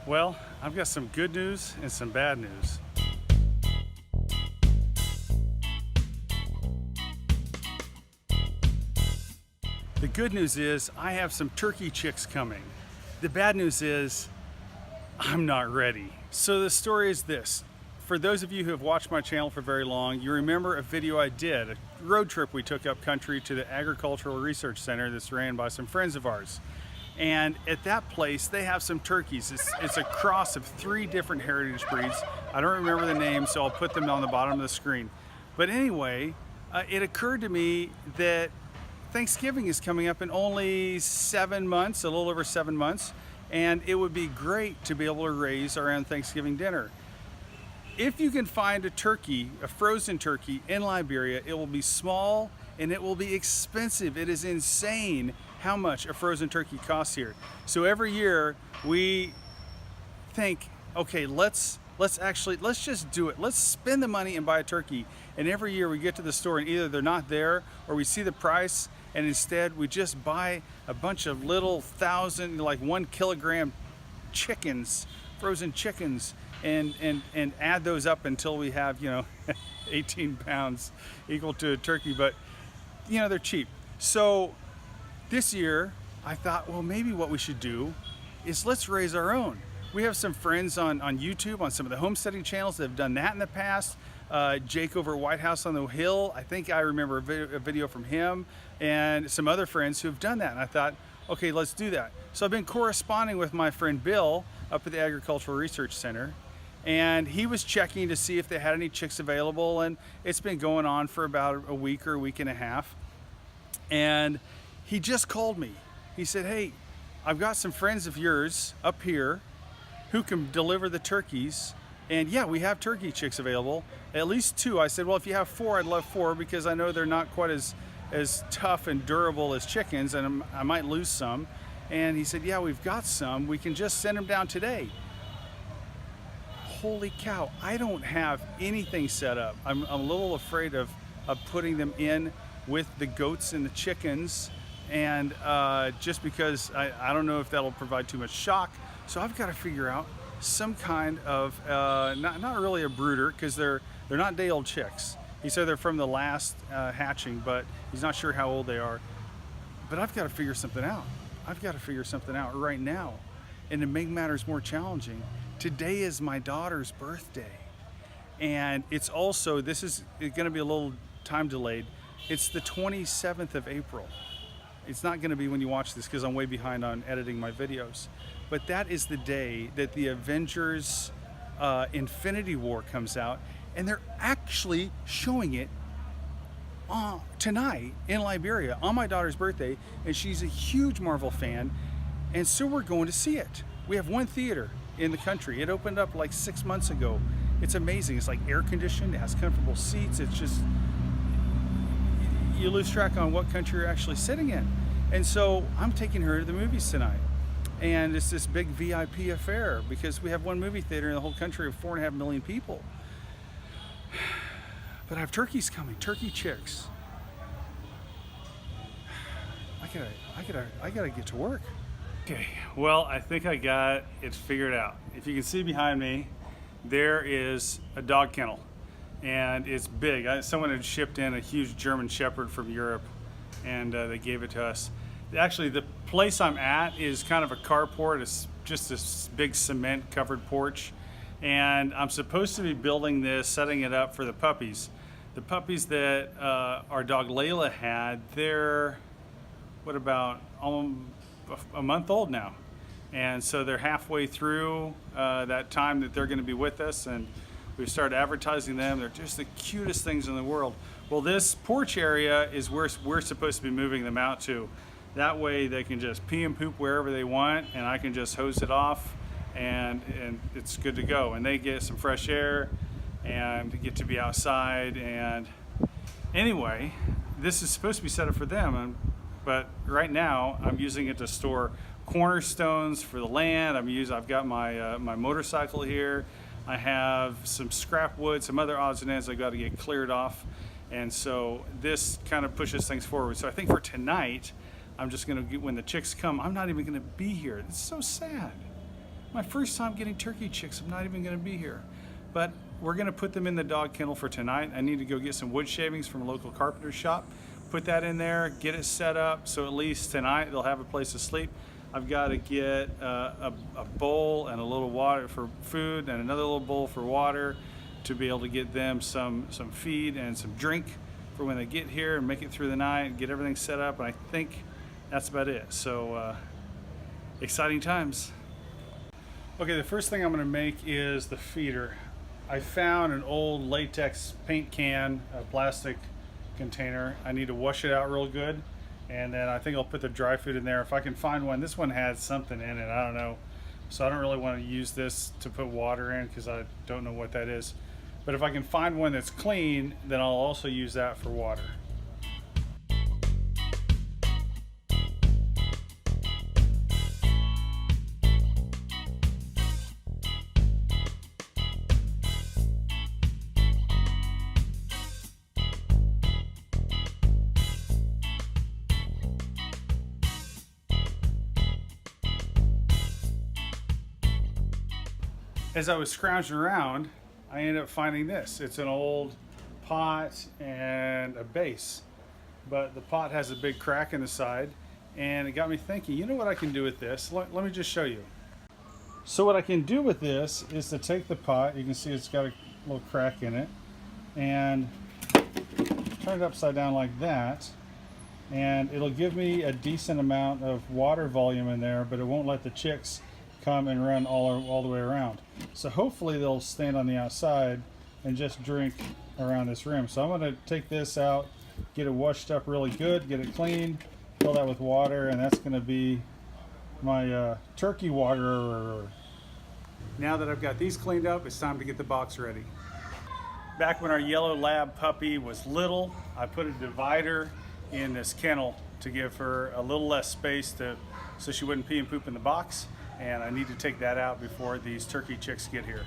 Well, I've got some good news and some bad news. The good news is I have some turkey chicks coming. The bad news is I'm not ready. So the story is this. For those of you who have watched my channel for very long, you remember a video I did, a road trip we took up country to the Agricultural Research Center that's ran by some friends of ours. And at that place, they have some turkeys. It's a cross of 3 different heritage breeds. I don't remember the names, so I'll put them on the bottom of the screen. But anyway, it occurred to me that Thanksgiving is coming up in only 7 months, a little over 7 months, and it would be great to be able to raise our own Thanksgiving dinner. If you can find a turkey, a frozen turkey in Liberia, it will be small and it will be expensive. It is insane how much a frozen turkey costs here. So every year we think, okay, let's just do it. Let's spend the money and buy a turkey. And every year we get to the store and either they're not there or we see the price and instead we just buy a bunch of little 1 kilogram chickens, frozen chickens, and add those up until we have, 18 pounds equal to a turkey, but they're cheap. So this year I thought, well, maybe what we should do is let's raise our own. We have some friends on YouTube, on some of the homesteading channels that have done that in the past. Jake over at White House on the Hill, I think I remember a video from him, and some other friends who have done that. And I thought, okay, let's do that. So I've been corresponding with my friend Bill up at the Agricultural Research Center, and he was checking to see if they had any chicks available, and it's been going on for about a week or a week and a half. And he just called me. He said, hey, I've got some friends of yours up here who can deliver the turkeys, and yeah, we have turkey chicks available, at least 2. I said, well, if you have 4, I'd love 4 because I know they're not quite as tough and durable as chickens, and I might lose some. And he said, yeah, we've got some. We can just send them down today. Holy cow, I don't have anything set up. I'm a little afraid of putting them in with the goats and the chickens, and just because I don't know if that'll provide too much shock. So I've got to figure out some kind of, not really a brooder, because they're not day-old chicks. He said they're from the last hatching, but he's not sure how old they are. But I've got to figure something out. I've got to figure something out right now. And to make matters more challenging, today is my daughter's birthday. And it's also, this is going to be a little time delayed. It's the 27th of April. It's not going to be when you watch this because I'm way behind on editing my videos. But that is the day that the Avengers Infinity War comes out, and they're actually showing it tonight in Liberia on my daughter's birthday, and she's a huge Marvel fan, and so we're going to see it. We have one theater in the country. It opened up like 6 months ago. It's amazing. It's like air conditioned, it has comfortable seats. It's just, you lose track on what country you're actually sitting in. And so I'm taking her to the movies tonight. And it's this big VIP affair because we have one movie theater in the whole country of 4.5 million people. But I have turkeys coming, turkey chicks. I gotta get to work. Okay, well, I think I got it figured out. If you can see behind me, there is a dog kennel, and it's big. Someone had shipped in a huge German Shepherd from Europe, and they gave it to us. Actually, the place I'm at is kind of a carport. It's just this big cement covered porch, and I'm supposed to be building this, setting it up for the puppies. The puppies that our dog Layla had, they're, what, about a month old now. And so they're halfway through that time that they're going to be with us, and we've started advertising them. They're just the cutest things in the world. Well, this porch area is where we're supposed to be moving them out to. That way they can just pee and poop wherever they want, and I can just hose it off, and it's good to go. And they get some fresh air and get to be outside. And anyway, this is supposed to be set up for them, but right now I'm using it to store cornerstones for the land. I've got my my motorcycle here. I have some scrap wood, some other odds and ends I've got to get cleared off, and so this kind of pushes things forward. So I think for tonight, I'm just gonna get, when the chicks come, I'm not even gonna be here. It's so sad. My first time getting turkey chicks. I'm not even gonna be here. But we're gonna put them in the dog kennel for tonight. I need to go get some wood shavings from a local carpenter shop, put that in there, get it set up, so at least tonight they'll have a place to sleep. I've got to get a bowl and a little water for food and another little bowl for water to be able to get them some feed and some drink for when they get here and make it through the night, get everything set up, and I think that's about it. So exciting times. Okay, the first thing I'm going to make is the feeder. I found an old latex paint can, a plastic container. I need to wash it out real good, and then I think I'll put the dry food in there if I can find one. This one has something in it, I don't know, so I don't really want to use this to put water in because I don't know what that is. But if I can find one that's clean, then I'll also use that for water. As I was scrounging around, I ended up finding this. It's an old pot and a base, but the pot has a big crack in the side, and it got me thinking, you know what I can do with this? Let me just show you. So what I can do with this is to take the pot, you can see it's got a little crack in it, and turn it upside down like that, and it'll give me a decent amount of water volume in there, but it won't let the chicks come and run all the way around. So hopefully they'll stand on the outside and just drink around this rim. So I'm going to take this out, get it washed up really good, get it clean, fill that with water, and that's going to be my turkey waterer. Now that I've got these cleaned up, it's time to get the box ready. Back when our yellow lab puppy was little, I put a divider in this kennel to give her a little less space so she wouldn't pee and poop in the box. And I need to take that out before these turkey chicks get here.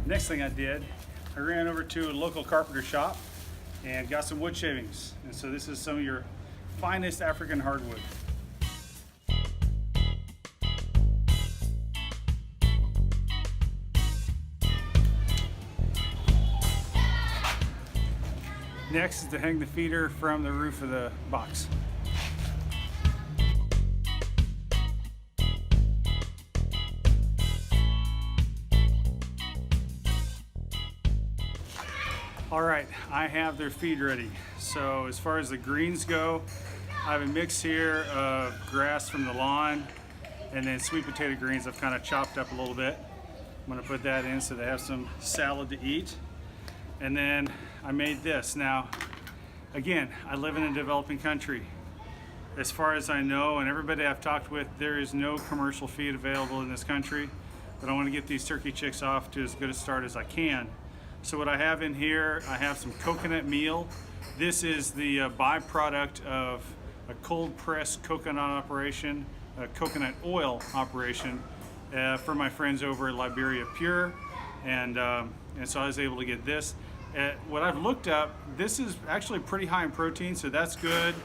Next thing I did, I ran over to a local carpenter shop and got some wood shavings. And so this is some of your finest African hardwood. Next is to hang the feeder from the roof of the box. All right, I have their feed ready. So as far as the greens go, I have a mix here of grass from the lawn and then sweet potato greens I've kind of chopped up a little bit. I'm gonna put that in so they have some salad to eat. And then I made this. Now, again, I live in a developing country. As far as I know, and everybody I've talked with, there is no commercial feed available in this country, but I wanna get these turkey chicks off to as good a start as I can. So what I have in here, I have some coconut meal. This is the byproduct of a cold pressed coconut operation, a coconut oil operation for my friends over at Liberia Pure. And so I was able to get this. What I've looked up, this is actually pretty high in protein, so that's good.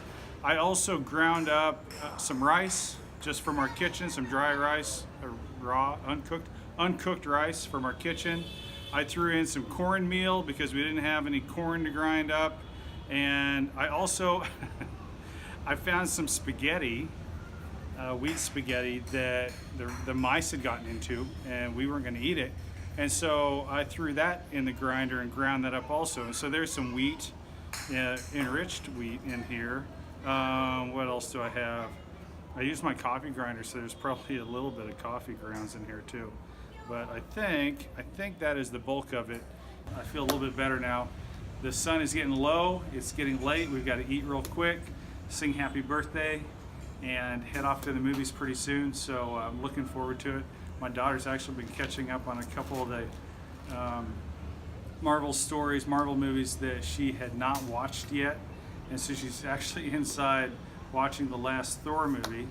I also ground up some rice just from our kitchen, some dry rice, raw, uncooked rice from our kitchen. I threw in some cornmeal because we didn't have any corn to grind up. And I also, I found some spaghetti, wheat spaghetti that the mice had gotten into and we weren't gonna eat it. And so I threw that in the grinder and ground that up also. And so there's some wheat, enriched wheat in here. What else do I have? I used my coffee grinder, so there's probably a little bit of coffee grounds in here too. But I think that is the bulk of it. I feel a little bit better now. The sun is getting low, it's getting late, we've got to eat real quick, sing happy birthday, and head off to the movies pretty soon, so I'm looking forward to it. My daughter's actually been catching up on a couple of the Marvel movies that she had not watched yet, and so she's actually inside watching the last Thor movie.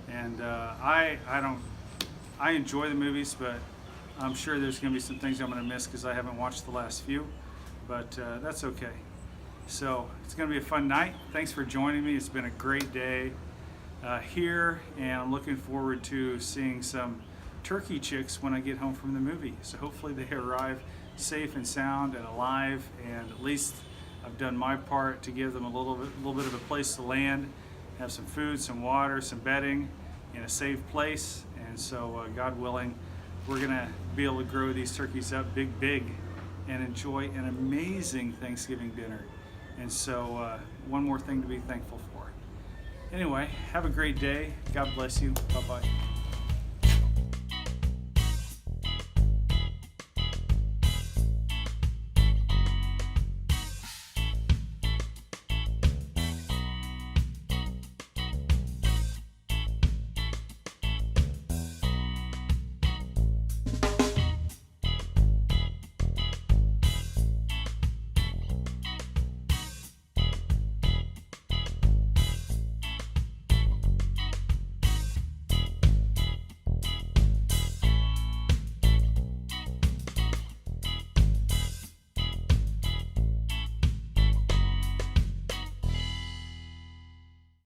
And I enjoy the movies, but I'm sure there's going to be some things I'm going to miss because I haven't watched the last few, but that's okay. So it's going to be a fun night. Thanks for joining me. It's been a great day here, and I'm looking forward to seeing some turkey chicks when I get home from the movie. So hopefully they arrive safe and sound and alive, and at least I've done my part to give them a little bit of a place to land, have some food, some water, some bedding in a safe place. And so God willing, we're gonna be able to grow these turkeys up big and enjoy an amazing Thanksgiving dinner. And so one more thing to be thankful for. Anyway, have a great day. God bless you. Bye-bye.